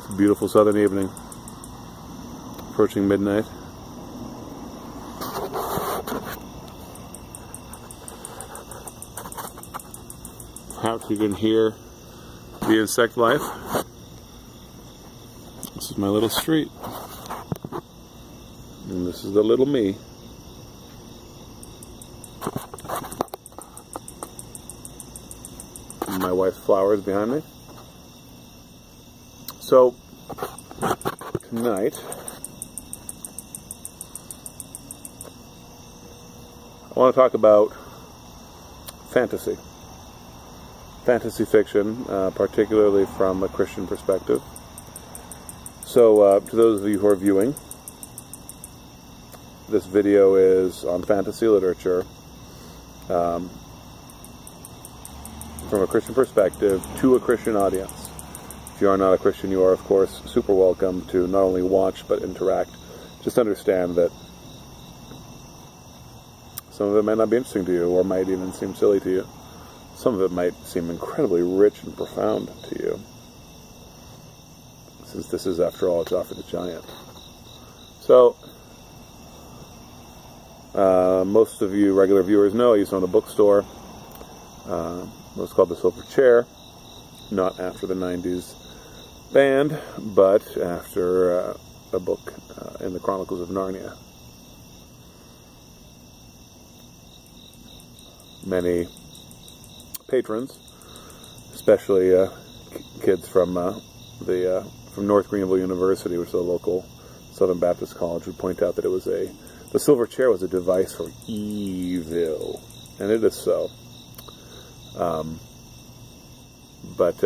It's a beautiful southern evening, approaching midnight. Perhaps you can hear the insect life. This is my little street. And this is the little me. And my wife's flowers behind me. So, tonight, I want to talk about fantasy. Fantasy fiction, particularly from a Christian perspective. So, to those of you who are viewing, this video is on fantasy literature from a Christian perspective to a Christian audience. If you are not a Christian, you are, of course, super welcome to not only watch but interact. Just understand that some of it might not be interesting to you, or might even seem silly to you. Some of it might seem incredibly rich and profound to you, since this is, after all, Joffrey the Giant. So, most of you regular viewers know I used to own a bookstore. It was called The Silver Chair, not after the 90s band, but after a book in the Chronicles of Narnia. Many patrons, especially kids from North Greenville University, which is a local Southern Baptist college, would point out that the silver chair was a device for evil, and it is so. But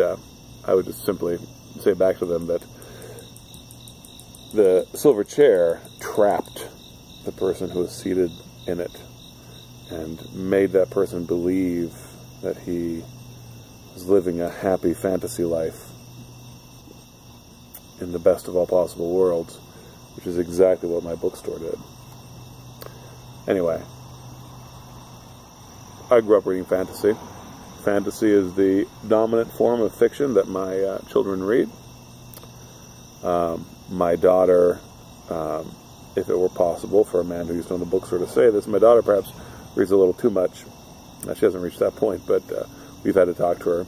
I would just simply say back to them that the silver chair trapped the person who was seated in it and made that person believe that he was living a happy fantasy life in the best of all possible worlds, which is exactly what my bookstore did. Anyway, I grew up reading fantasy. Fantasy is the dominant form of fiction that my children read. My daughter, if it were possible for a man who used to own a bookstore to say this, my daughter perhaps reads a little too much. She hasn't reached that point, but we've had to talk to her.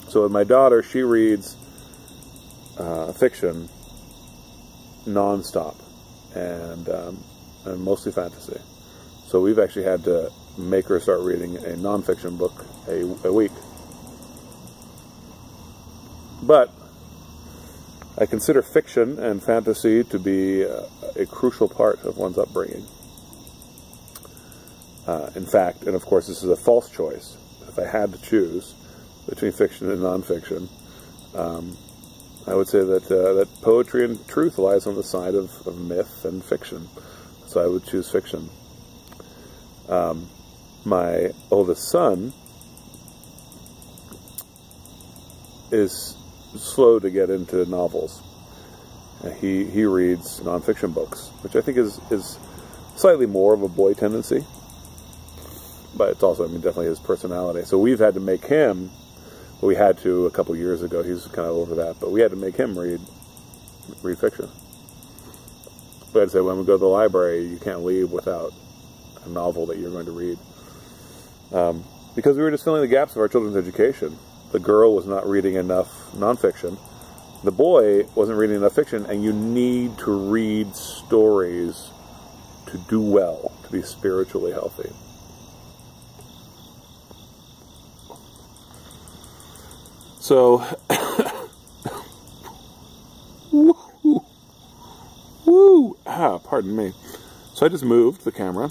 So with my daughter, she reads fiction nonstop, and mostly fantasy. So we've actually had to make her start reading a nonfiction book a week. But I consider fiction and fantasy to be a crucial part of one's upbringing. In fact, and of course this is a false choice, if I had to choose between fiction and nonfiction, I would say that poetry and truth lies on the side of myth and fiction. So I would choose fiction. My oldest son is slow to get into novels. He reads nonfiction books, which I think is slightly more of a boy tendency, but it's also, definitely his personality. So we've had to make him, well, we had to a couple years ago, he's kind of over that, but we had to make him read fiction. We had to say, when we go to the library, you can't leave without a novel that you're going to read. Because we were just filling the gaps of our children's education. The girl was not reading enough nonfiction. The boy wasn't reading enough fiction, and you need to read stories to do well, to be spiritually healthy. So, pardon me. So I just moved the camera,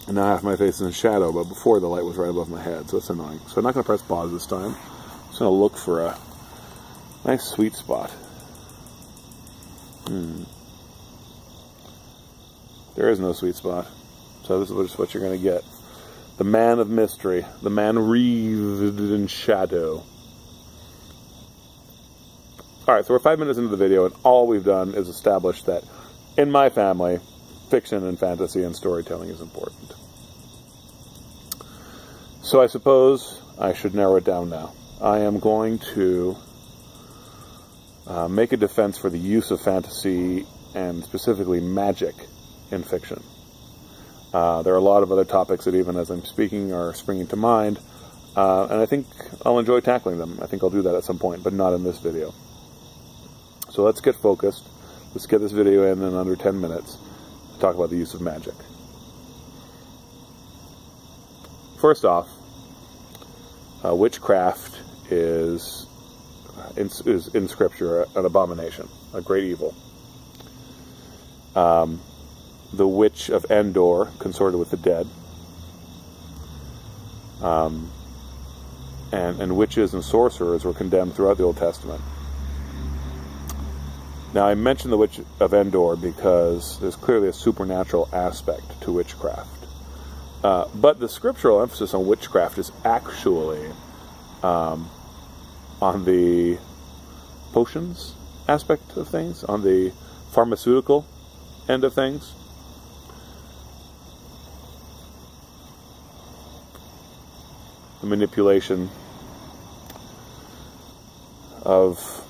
and now half my face is in shadow, but before the light was right above my head, so it's annoying. So I'm not going to press pause this time. I'm just going to look for a nice sweet spot. There is no sweet spot. So this is just what you're going to get. The man of mystery. The man wreathed in shadow. Alright, so we're 5 minutes into the video, and all we've done is establish that in my family, fiction and fantasy and storytelling is important. So I suppose I should narrow it down now. I am going to make a defense for the use of fantasy and specifically magic in fiction. There are a lot of other topics that even as I'm speaking are springing to mind, and I think I'll enjoy tackling them. I think I'll do that at some point, but not in this video. So let's get focused. Let's get this video in under 10 minutes to talk about the use of magic. First off, witchcraft is in Scripture an abomination, a great evil. The witch of Endor consorted with the dead, and witches and sorcerers were condemned throughout the Old Testament. Now, I mention the witch of Endor because there's clearly a supernatural aspect to witchcraft. But the scriptural emphasis on witchcraft is actually on the potions aspect of things, on the pharmaceutical end of things. The manipulation of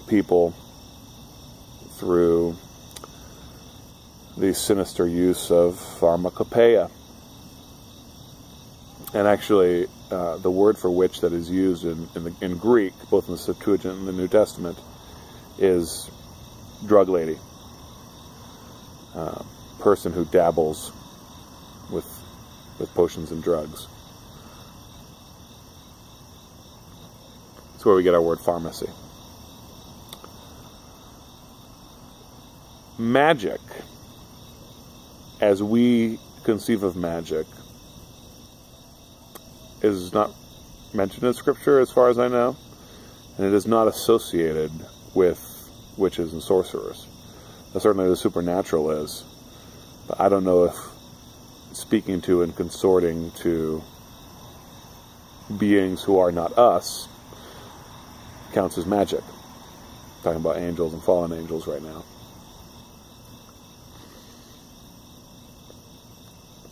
people through the sinister use of pharmacopoeia. And actually, the word for witch that is used in Greek, both in the Septuagint and the New Testament, is drug lady. Person who dabbles with potions and drugs. That's where we get our word pharmacy. Magic, as we conceive of magic, is not mentioned in Scripture as far as I know, and it is not associated with witches and sorcerers. Now, certainly the supernatural is, but I don't know if speaking to and consorting to beings who are not us counts as magic. I'm talking about angels and fallen angels right now.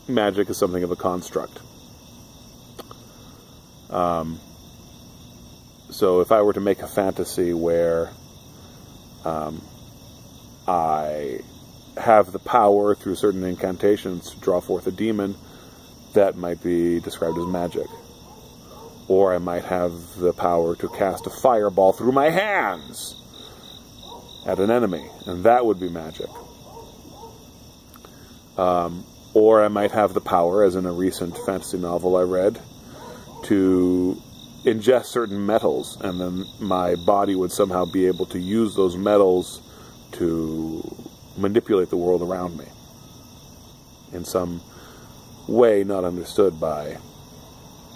Magic is something of a construct. So if I were to make a fantasy where I have the power through certain incantations to draw forth a demon, that might be described as magic. Or I might have the power to cast a fireball through my hands at an enemy, and that would be magic. Or I might have the power, as in a recent fantasy novel I read, to ingest certain metals, and then my body would somehow be able to use those metals to manipulate the world around me in some way not understood by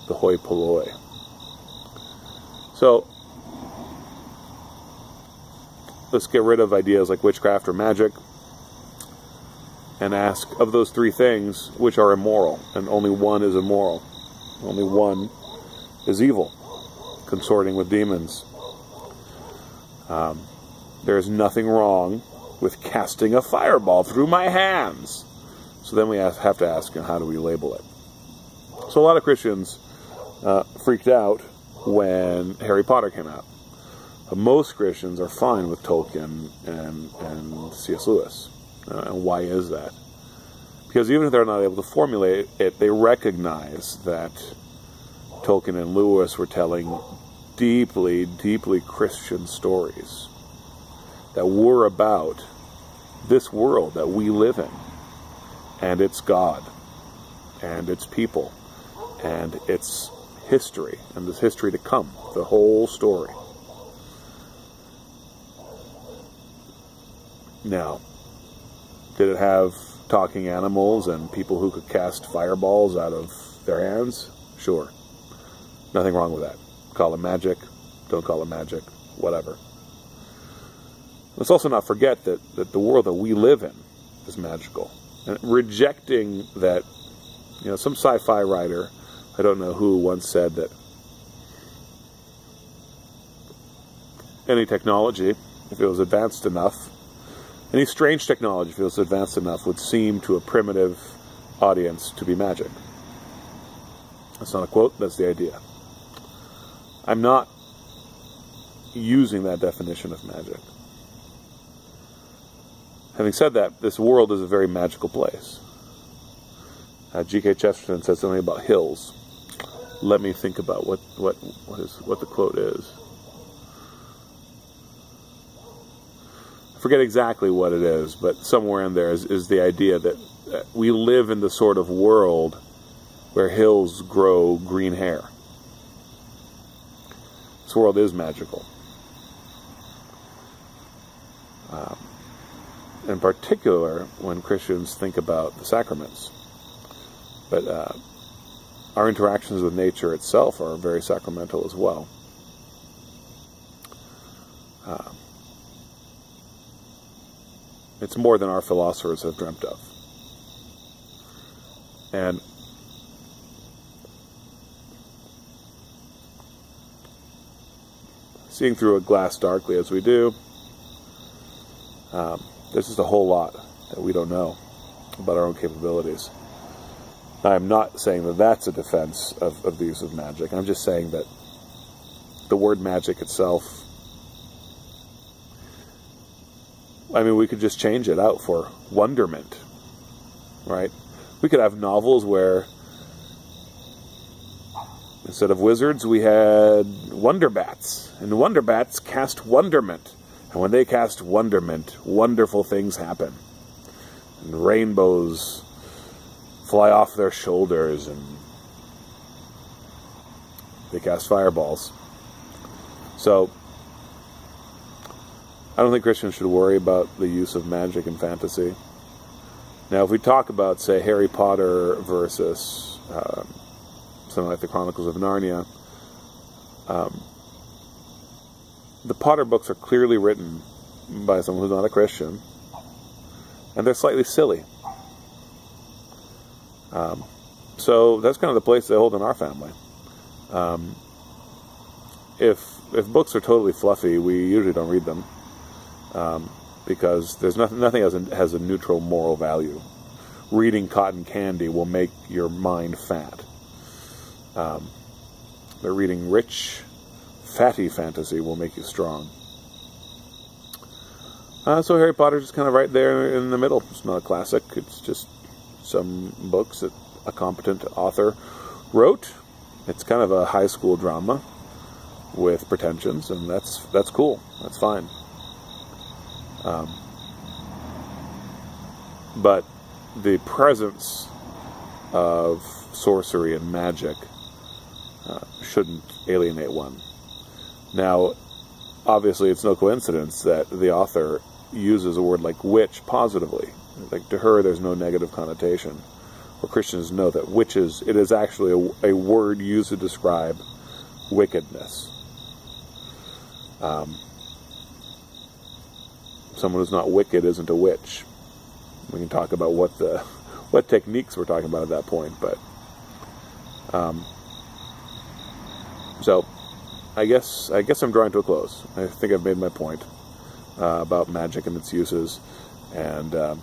the hoi polloi. So let's get rid of ideas like witchcraft or magic and ask, of those three things, which are immoral? And only one is immoral. Only one is evil, consorting with demons. There is nothing wrong with casting a fireball through my hands. So then we have to ask, how do we label it? So a lot of Christians freaked out when Harry Potter came out. Most Christians are fine with Tolkien and C.S. Lewis. And why is that? Because even if they're not able to formulate it, they recognize that Tolkien and Lewis were telling deeply, deeply Christian stories that were about this world that we live in, and its God, and its people, and its history, and this history to come, the whole story. Now, did it have talking animals and people who could cast fireballs out of their hands? Sure. Nothing wrong with that. Call it magic, don't call it magic, whatever. Let's also not forget that the world that we live in is magical. And rejecting that, some sci-fi writer, I don't know who, once said that any technology, if it was advanced enough, any strange technology, if it was advanced enough, would seem to a primitive audience to be magic. That's not a quote, that's the idea. I'm not using that definition of magic. Having said that, this world is a very magical place. G.K. Chesterton said something about hills. Let me think about what the quote is. I forget exactly what it is, but somewhere in there is the idea that we live in the sort of world where hills grow green hair. This world is magical. In particular, when Christians think about the sacraments. But our interactions with nature itself are very sacramental as well. It's more than our philosophers have dreamt of. And seeing through a glass darkly as we do, there's just a whole lot that we don't know about our own capabilities. I'm not saying that that's a defense of the use of magic. I'm just saying that the word magic itself, I mean, we could just change it out for wonderment, right? We could have novels where instead of wizards, we had wonderbats. And wonderbats cast wonderment. And when they cast wonderment, wonderful things happen. And rainbows fly off their shoulders, and they cast fireballs. So, I don't think Christians should worry about the use of magic in fantasy. Now, if we talk about, say, Harry Potter versus something like the Chronicles of Narnia, the Potter books are clearly written by someone who's not a Christian, and they're slightly silly. So that's kind of the place they hold in our family. If books are totally fluffy, we usually don't read them, because there's nothing has a neutral moral value. Reading cotton candy will make your mind fat. But reading rich, fatty fantasy will make you strong. So Harry Potter's just kind of right there in the middle. It's not a classic. It's just some books that a competent author wrote. It's kind of a high school drama with pretensions, and that's cool. That's fine. But the presence of sorcery and magic shouldn't alienate one. Now, obviously, it's no coincidence that the author uses a word like witch positively. Like, to her, there's no negative connotation. Or Christians know that witches, it is actually a word used to describe wickedness. Someone who's not wicked isn't a witch. We can talk about what techniques we're talking about at that point, but so I guess I'm drawing to a close. I think I've made my point about magic and its uses, and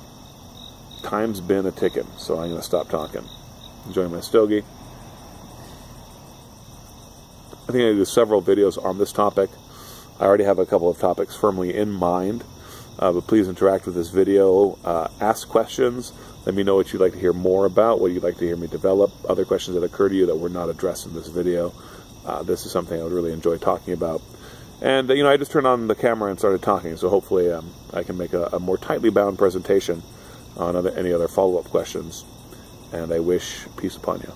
time's been a ticking, so I'm going to stop talking. Enjoying my stogie. I think I'm going to do several videos on this topic. I already have a couple of topics firmly in mind, but please interact with this video. Ask questions. Let me know what you'd like to hear more about, what you'd like to hear me develop, other questions that occur to you that were not addressed in this video. This is something I would really enjoy talking about. And, I just turned on the camera and started talking, so hopefully I can make a more tightly bound presentation on any other follow-up questions. And I wish peace upon you.